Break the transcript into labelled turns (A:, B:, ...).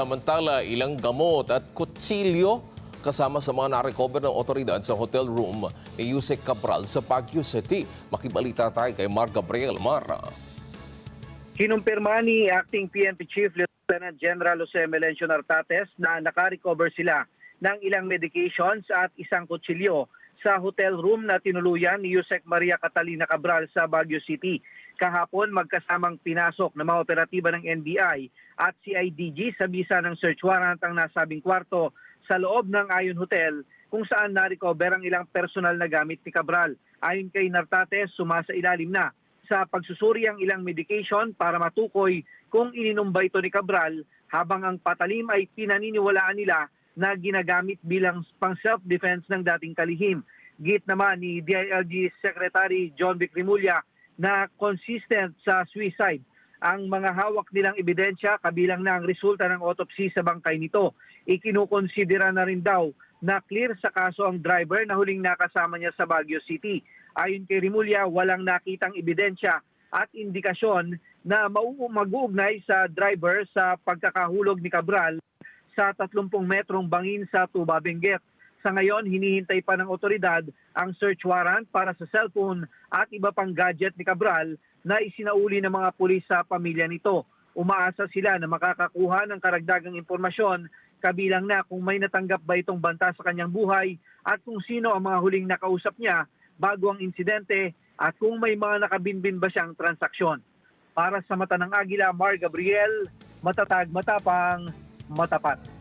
A: Samantala, ilang gamot at kutsilyo kasama sa mga narecover ng otoridad sa hotel room ni Yusek Cabral sa Baguio City. Makibalita tayo kay Mar Gabriel. Mar.
B: Kinumpirma ni Acting PNP Chief Lieutenant General Jose Melencio Nartates na nakarecover sila ng ilang medications at isang kutsilyo sa hotel room na tinuluyan ni Yusek Maria Catalina Cabral sa Baguio City. Kahapon magkasamang pinasok ng mga operatiba ng NBI at CIDG sa bisa ng search warrant ang nasabing kwarto sa loob ng Ayon Hotel kung saan na-recover ang ilang personal na gamit ni Cabral. Ayon kay Nartates, sumasailalim na sa pagsusuri ang ilang medication para matukoy kung ininom ba ito ni Cabral, habang ang patalim ay pinaniniwalaan nila na ginagamit bilang pang self-defense ng dating kalihim. Git naman ni DILG Secretary John Vic Rimulya na consistent sa suicide ang mga hawak nilang ebidensya, kabilang na ang resulta ng autopsy sa bangkay nito. Ikinukonsidera na rin daw na clear sa kaso ang driver na huling nakasama niya sa Baguio City. Ayon kay Rimulya, walang nakitang ebidensya at indikasyon na mag-uugnay sa driver sa pagkakahulog ni Cabral sa 30 metrong bangin sa Tuba, Benguet. Sa ngayon, hinihintay pa ng otoridad ang search warrant para sa cellphone at iba pang gadget ni Cabral na isinauli ng mga pulis sa pamilya nito. Umaasa sila na makakakuha ng karagdagang impormasyon, kabilang na kung may natanggap ba itong banta sa kanyang buhay at kung sino ang mga huling nakausap niya bago ang insidente at kung may mga nakabinbin ba siyang transaksyon. Para sa Mata ng Agila, Mar Gabriel, matatag, matapang, matapat.